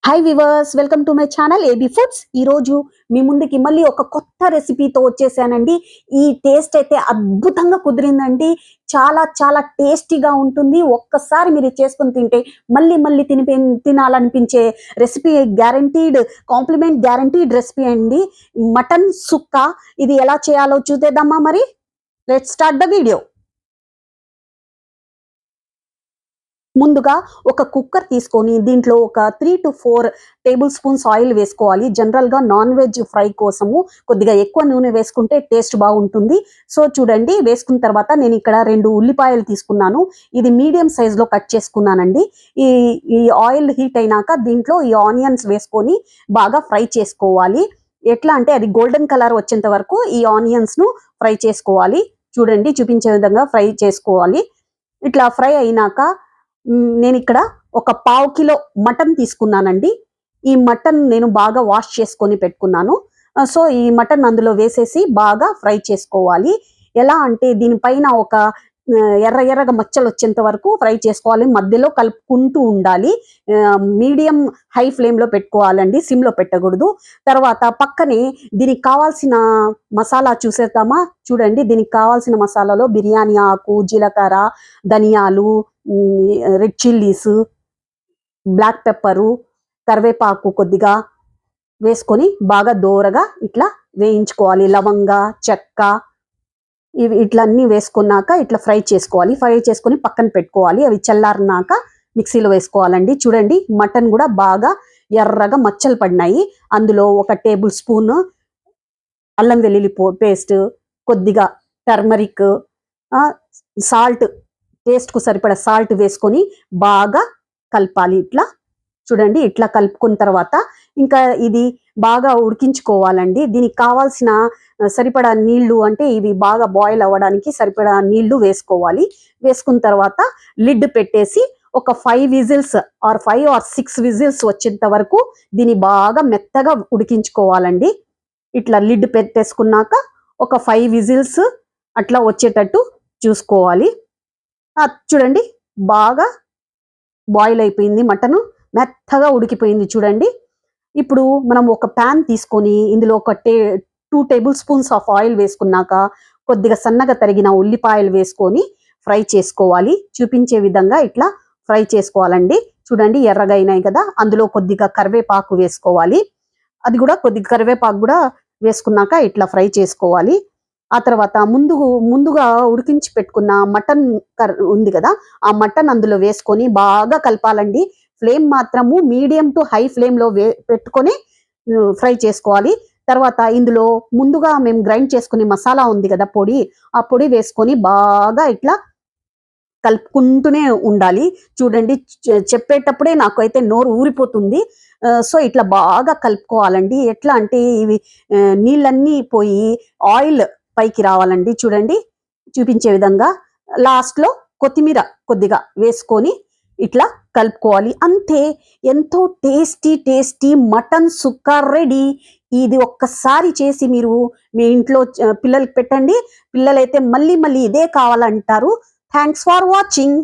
Hi viewers, welcome to my channel AB foods. ఈరోజు మీ ముందుకి మళ్ళీ ఒక కొత్త రెసిపీతో వచ్చేసానండి. ఈ టేస్ట్ అయితే అద్భుతంగా కుదిరిందండి. చాలా చాలా టేస్టీగా ఉంటుంది. ఒక్కసారి మీరు చేసుకుని తింటే మళ్ళీ మళ్ళీ తినాలనిపించే recipe. Guaranteed, compliment guaranteed recipe అండి. మటన్ సుక్క. ఇది ఎలా చేయాలో చూసేద్దామా? మరి లెట్స్ స్టార్ట్ ద వీడియో. ముందుగా ఒక కుక్కర్ తీసుకొని దీంట్లో ఒక 3 to 4 టేబుల్ స్పూన్స్ ఆయిల్ వేసుకోవాలి. జనరల్గా నాన్ వెజ్ ఫ్రై కోసము కొద్దిగా ఎక్కువ నూనె వేసుకుంటే టేస్ట్ బాగుంటుంది. సో చూడండి, వేసుకున్న తర్వాత నేను ఇక్కడ 2 ఉల్లిపాయలు తీసుకున్నాను. ఇది మీడియం సైజులో కట్ చేసుకున్నానండి. ఈ ఆయిల్ హీట్ అయినాక దీంట్లో ఈ ఆనియన్స్ వేసుకొని బాగా ఫ్రై చేసుకోవాలి. ఎట్లా అంటే అది గోల్డెన్ కలర్ వచ్చేంత వరకు ఈ ఆనియన్స్ను ఫ్రై చేసుకోవాలి. చూడండి, చూపించే విధంగా ఫ్రై చేసుకోవాలి. ఇట్లా ఫ్రై అయినాక నేను ఇక్కడ ఒక 1/2 కిలో మటన్ తీసుకున్నానండి. ఈ మటన్ నేను బాగా వాష్ చేసుకొని పెట్టుకున్నాను. సో ఈ మటన్ అందులో వేసేసి బాగా ఫ్రై చేసుకోవాలి. ఎలా అంటే దీనిపైన ఒక ఎర్రగా మచ్చలు వచ్చేంత వరకు ఫ్రై చేసుకోవాలి. మధ్యలో కలుపుకుంటూ ఉండాలి. మీడియం హై ఫ్లేమ్లో పెట్టుకోవాలండి, సిమ్లో పెట్టకూడదు. తర్వాత పక్కనే దీనికి కావాల్సిన మసాలా చూసేద్దామా? చూడండి, దీనికి కావాల్సిన మసాలాలో బిర్యానీ ఆకు, జీలకర్ర, ధనియాలు, రెడ్ చిల్లీస్, బ్లాక్ పెప్పరు, కరివేపాకు కొద్దిగా వేసుకొని బాగా దోరగా ఇట్లా వేయించుకోవాలి. లవంగ, చెక్క ఇవి ఇట్లా అన్నీ వేసుకున్నాక ఇట్లా ఫ్రై చేసుకోవాలి. ఫ్రై చేసుకొని పక్కన పెట్టుకోవాలి. అవి చల్లారినాక మిక్సీలో వేసుకోవాలండి. చూడండి, మటన్ కూడా బాగా ఎర్రగా మచ్చలు పడినాయి. అందులో 1 టేబుల్ స్పూన్ అల్లం వెల్లుల్లి పేస్ట్, కొద్దిగా టర్మరిక్, సాల్ట్, టేస్ట్కు సరిపడా సాల్ట్ వేసుకొని బాగా కలపాలి. ఇట్లా చూడండి, ఇట్లా కలుపుకున్న తర్వాత ఇంకా ఇది బాగా ఉడికించుకోవాలండి. దీనికి కావాల్సిన సరిపడా నీళ్లు, అంటే ఇవి బాగా బాయిల్ అవ్వడానికి సరిపడా నీళ్లు వేసుకోవాలి. వేసుకున్న తర్వాత లిడ్ పెట్టేసి ఒక 5 విజిల్స్ ఆర్ 5 or 6 విజిల్స్ వచ్చేంత వరకు దీన్ని బాగా మెత్తగా ఉడికించుకోవాలండి. ఇట్లా లిడ్ పెట్టేసుకున్నాక ఒక 5 విజిల్స్ అట్లా వచ్చేటట్టు చూసుకోవాలి. చూడండి, బాగా బాయిల్ అయిపోయింది, మటను మెత్తగా ఉడికిపోయింది. చూడండి, ఇప్పుడు మనం ఒక ప్యాన్ తీసుకొని ఇందులో ఒక 2 టేబుల్ స్పూన్స్ ఆఫ్ ఆయిల్ వేసుకున్నాక కొద్దిగా సన్నగా తరిగిన ఉల్లిపాయలు వేసుకొని ఫ్రై చేసుకోవాలి. చూపించే విధంగా ఇట్లా ఫ్రై చేసుకోవాలండి. చూడండి, ఎర్రగా అయినాయి కదా. అందులో కొద్దిగా కరివేపాకు వేసుకోవాలి. అది కూడా కొద్దిగా కరివేపాకు కూడా వేసుకున్నాక ఇట్లా ఫ్రై చేసుకోవాలి. ఆ తర్వాత ముందుగా ఉడికించి పెట్టుకున్న మటన్ ఉంది కదా, ఆ మటన్ అందులో వేసుకొని బాగా కలపాలండి. ఫ్లేమ్ మాత్రము మీడియం టు హై ఫ్లేమ్లో పెట్టుకొని ఫ్రై చేసుకోవాలి. తర్వాత ఇందులో ముందుగా మేము గ్రైండ్ చేసుకునే మసాలా ఉంది కదా, పొడి, ఆ పొడి వేసుకొని బాగా ఇట్లా కలుపుకుంటూనే ఉండాలి. చూడండి, చెప్పేటప్పుడే నాకు అయితే నోరు ఊరిపోతుంది. సో ఇట్లా బాగా కలుపుకోవాలండి. ఎట్లా అంటే ఇవి నీళ్ళన్నీ పోయి ఆయిల్ పైకి రావాలండి. చూడండి, చూపించే విధంగా లాస్ట్లో కొత్తిమీర కొద్దిగా వేసుకొని ఇట్లా కలుపుకోవాలి. అంతే, ఎంతో టేస్టీ మటన్ సుక్క రెడీ. ఇది ఒక్కసారి చేసి మీరు మీ ఇంట్లో పిల్లలకి పెట్టండి. పిల్లలైతే మళ్ళీ మళ్ళీ ఇదే కావాలంటారు. Thanks for watching.